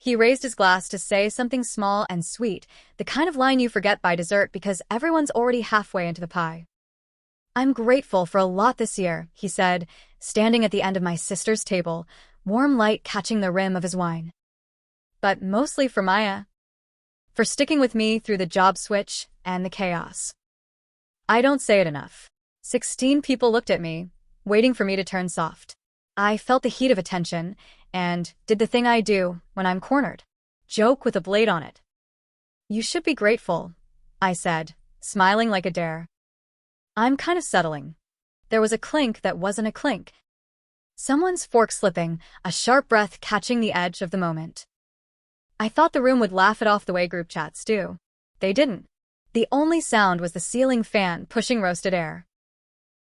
He raised his glass to say something small and sweet, the kind of line you forget by dessert because everyone's already halfway into the pie. "I'm grateful for a lot this year," he said, standing at the end of my sister's table, warm light catching the rim of his wine. "But mostly for Maya. For sticking with me through the job switch and the chaos." I don't say it enough. 16 people looked at me, waiting for me to turn soft. I felt the heat of attention, and did the thing I do when I'm cornered. Joke with a blade on it. "You should be grateful," I said, smiling like a dare. "I'm kind of settling." There was a clink that wasn't a clink. Someone's fork slipping, a sharp breath catching the edge of the moment. I thought the room would laugh it off the way group chats do. They didn't. The only sound was the ceiling fan pushing roasted air.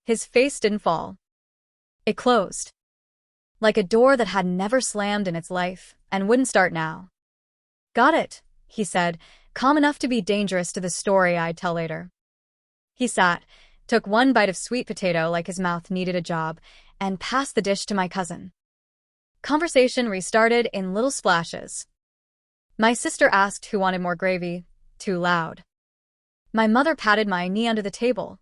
His face didn't fall. It closed. Like a door that had never slammed in its life, and wouldn't start now. "Got it," he said, calm enough to be dangerous to the story I'd tell later. He sat, took one bite of sweet potato like his mouth needed a job, and passed the dish to my cousin. Conversation restarted in little splashes. My sister asked who wanted more gravy, too loud. My mother patted my knee under the table.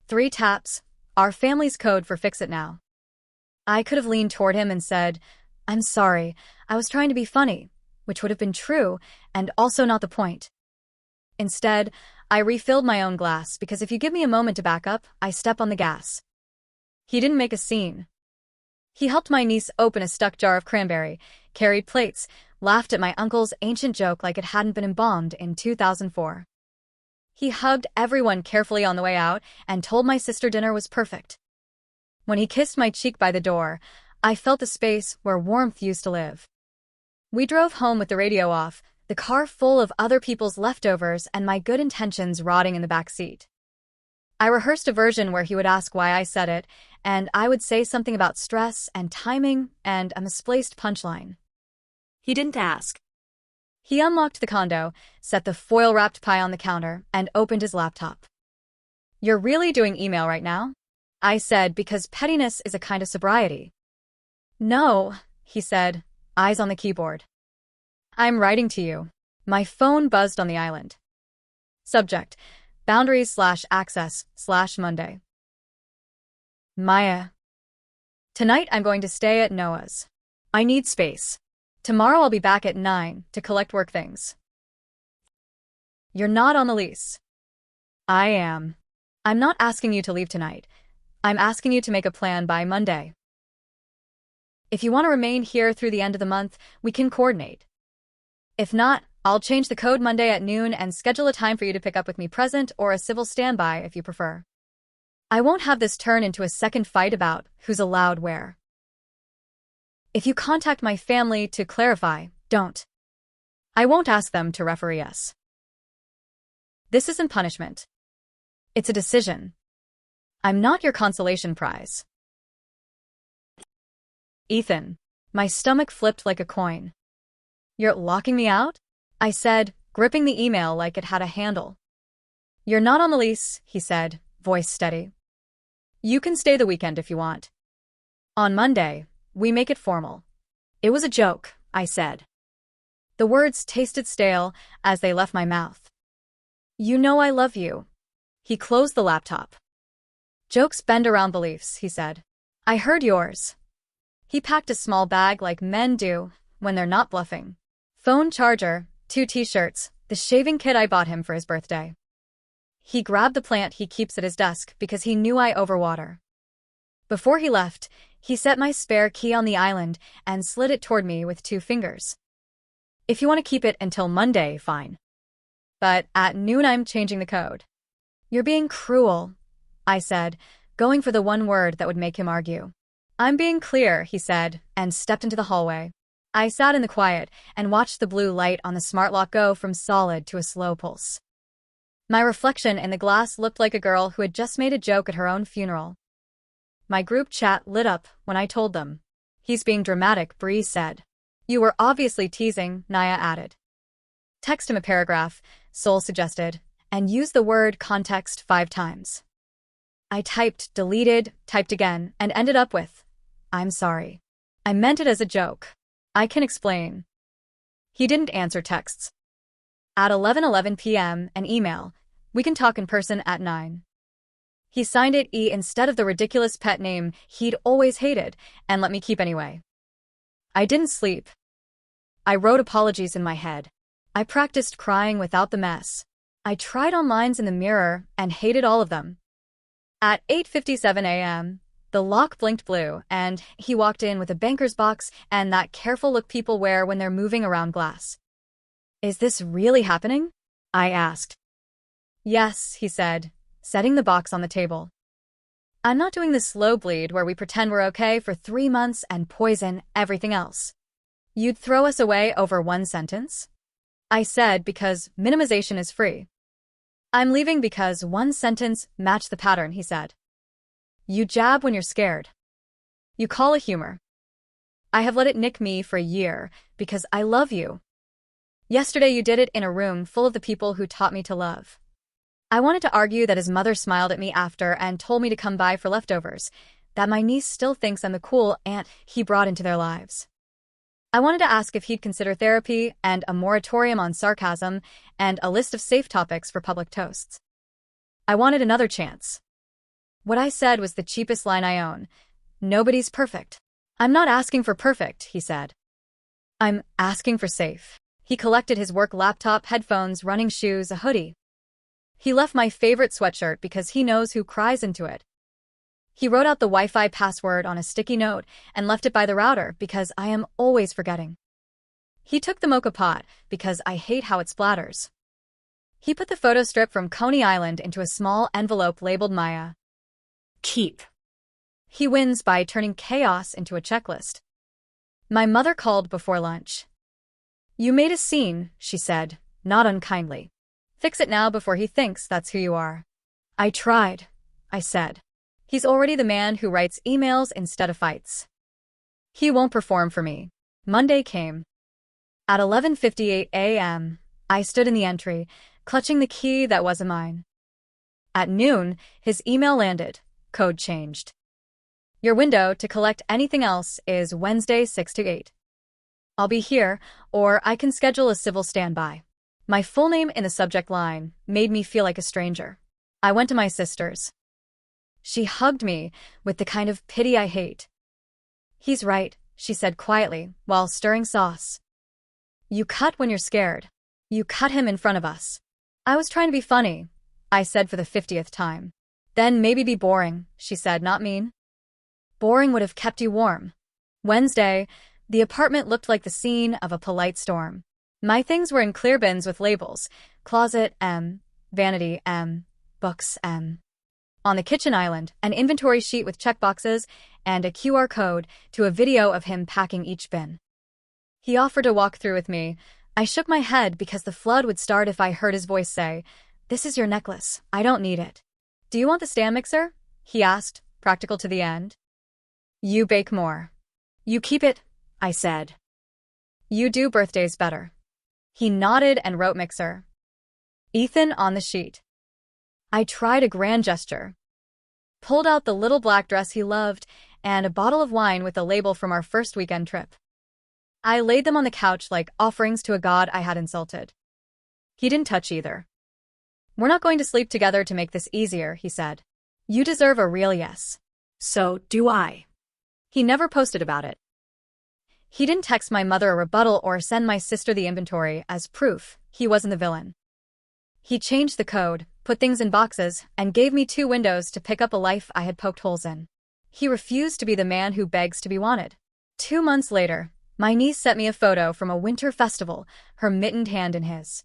3 taps, our family's code for fix it now. I could have leaned toward him and said, "I'm sorry, I was trying to be funny," which would have been true, and also not the point. Instead, I refilled my own glass because if you give me a moment to back up, I step on the gas. He didn't make a scene. He helped my niece open a stuck jar of cranberry, carried plates, laughed at my uncle's ancient joke like it hadn't been embalmed in 2004. He hugged everyone carefully on the way out and told my sister dinner was perfect. When he kissed my cheek by the door, I felt the space where warmth used to live. We drove home with the radio off, the car full of other people's leftovers and my good intentions rotting in the back seat. I rehearsed a version where he would ask why I said it, and I would say something about stress and timing and a misplaced punchline. He didn't ask. He unlocked the condo, set the foil-wrapped pie on the counter, and opened his laptop. "You're really doing email right now?" I said, because pettiness is a kind of sobriety. "No," he said, eyes on the keyboard. "I'm writing to you." My phone buzzed on the island. Subject: boundaries/access/Monday. Maya. "Tonight I'm going to stay at Noah's. I need space. Tomorrow I'll be back at 9 to collect work things." "You're not on the lease." "I am. I'm not asking you to leave tonight. I'm asking you to make a plan by Monday. If you want to remain here through the end of the month, we can coordinate. If not, I'll change the code Monday at noon and schedule a time for you to pick up with me present or a civil standby if you prefer. I won't have this turn into a second fight about who's allowed where. If you contact my family to clarify, don't. I won't ask them to referee us. This isn't punishment. It's a decision. I'm not your consolation prize." "Ethan." My stomach flipped like a coin. "You're locking me out?" I said, gripping the email like it had a handle. "You're not on the lease," he said, voice steady. "You can stay the weekend if you want. On Monday, we make it formal." "It was a joke," I said. The words tasted stale as they left my mouth. "You know I love you." He closed the laptop. "Jokes bend around beliefs," he said. "I heard yours." He packed a small bag like men do when they're not bluffing. Phone charger, 2 t-shirts, the shaving kit I bought him for his birthday. He grabbed the plant he keeps at his desk because he knew I overwater. Before he left, he set my spare key on the island and slid it toward me with 2 fingers. "If you want to keep it until Monday, fine. But at noon I'm changing the code." "You're being cruel," I said, going for the one word that would make him argue. "I'm being clear," he said, and stepped into the hallway. I sat in the quiet and watched the blue light on the smart lock go from solid to a slow pulse. My reflection in the glass looked like a girl who had just made a joke at her own funeral. My group chat lit up when I told them. "He's being dramatic," Bree said. "You were obviously teasing," Naya added. "Text him a paragraph," Sol suggested, "and use the word context 5 times. I typed, deleted, typed again, and ended up with, "I'm sorry. I meant it as a joke. I can explain." He didn't answer texts. At 11:11 p.m., an email. We can talk in person at 9. He signed it E instead of the ridiculous pet name he'd always hated, and let me keep anyway. I didn't sleep. I wrote apologies in my head. I practiced crying without the mess. I tried on lines in the mirror and hated all of them. At 8:57 a.m., the lock blinked blue, and he walked in with a banker's box and that careful look people wear when they're moving around glass. Is this really happening? I asked. Yes, he said, setting the box on the table. I'm not doing the slow bleed where we pretend we're okay for 3 months and poison everything else. You'd throw us away over one sentence? I said because minimization is free. I'm leaving because one sentence matched the pattern, he said. You jab when you're scared. You call it humor. I have let it nick me for a year because I love you. Yesterday you did it in a room full of the people who taught me to love. I wanted to argue that his mother smiled at me after and told me to come by for leftovers, that my niece still thinks I'm the cool aunt he brought into their lives. I wanted to ask if he'd consider therapy and a moratorium on sarcasm and a list of safe topics for public toasts. I wanted another chance. What I said was the cheapest line I own. Nobody's perfect. I'm not asking for perfect, he said. I'm asking for safe. He collected his work laptop, headphones, running shoes, a hoodie. He left my favorite sweatshirt because he knows who cries into it. He wrote out the Wi-Fi password on a sticky note and left it by the router because I am always forgetting. He took the mocha pot because I hate how it splatters. He put the photo strip from Coney Island into a small envelope labeled Maya. Keep. He wins by turning chaos into a checklist. My mother called before lunch. You made a scene, she said, not unkindly. Fix it now before he thinks that's who you are. I tried, I said. He's already the man who writes emails instead of fights. He won't perform for me. Monday came. At 11:58 a.m., I stood in the entry, clutching the key that wasn't mine. At noon, his email landed. Code changed. Your window to collect anything else is Wednesday 6 to 8. I'll be here, or I can schedule a civil standby. My full name in the subject line made me feel like a stranger. I went to my sister's. She hugged me with the kind of pity I hate. He's right, she said quietly while stirring sauce. You cut when you're scared. You cut him in front of us. I was trying to be funny, I said for the 50th time. Then maybe be boring, she said, not mean. Boring would have kept you warm. Wednesday, the apartment looked like the scene of a polite storm. My things were in clear bins with labels. Closet M, vanity M, books M. On the kitchen island, an inventory sheet with checkboxes and a QR code to a video of him packing each bin. He offered to walk through with me. I shook my head because the flood would start if I heard his voice say, "This is your necklace. I don't need it." Do you want the stand mixer? He asked, practical to the end. You bake more. You keep it, I said. You do birthdays better. He nodded and wrote mixer. Ethan on the sheet. I tried a grand gesture. Pulled out the little black dress he loved and a bottle of wine with a label from our first weekend trip. I laid them on the couch like offerings to a god I had insulted. He didn't touch either. We're not going to sleep together to make this easier, he said. You deserve a real yes. So do I. He never posted about it. He didn't text my mother a rebuttal or send my sister the inventory as proof he wasn't the villain. He changed the code, put things in boxes, and gave me 2 windows to pick up a life I had poked holes in. He refused to be the man who begs to be wanted. 2 months later, my niece sent me a photo from a winter festival, her mittened hand in his.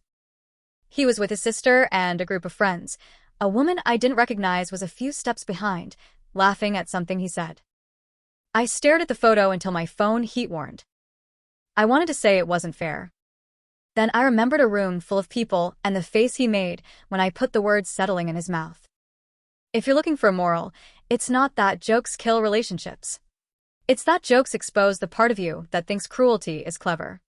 He was with his sister and a group of friends. A woman I didn't recognize was a few steps behind, laughing at something he said. I stared at the photo until my phone heat warned. I wanted to say it wasn't fair. Then I remembered a room full of people and the face he made when I put the words settling in his mouth. If you're looking for a moral, it's not that jokes kill relationships. It's that jokes expose the part of you that thinks cruelty is clever.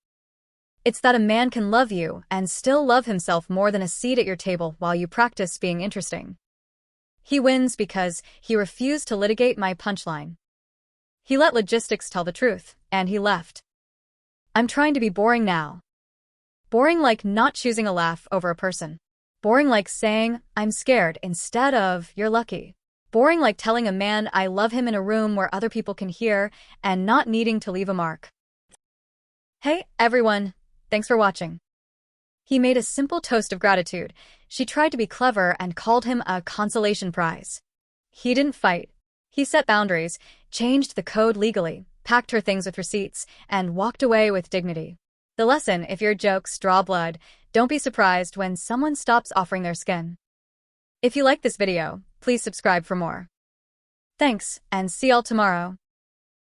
It's that a man can love you and still love himself more than a seat at your table while you practice being interesting. He wins because he refused to litigate my punchline. He let logistics tell the truth, and he left. I'm trying to be boring now. Boring like not choosing a laugh over a person. Boring like saying, I'm scared instead of, you're lucky. Boring like telling a man I love him in a room where other people can hear and not needing to leave a mark. Hey, everyone. Thanks for watching. He made a simple toast of gratitude. She tried to be clever and called him a consolation prize. He didn't fight. He set boundaries, changed the code legally, packed her things with receipts, and walked away with dignity. The lesson: if your jokes draw blood, don't be surprised when someone stops offering their skin. If you like this video, please subscribe for more. Thanks, and see y'all tomorrow.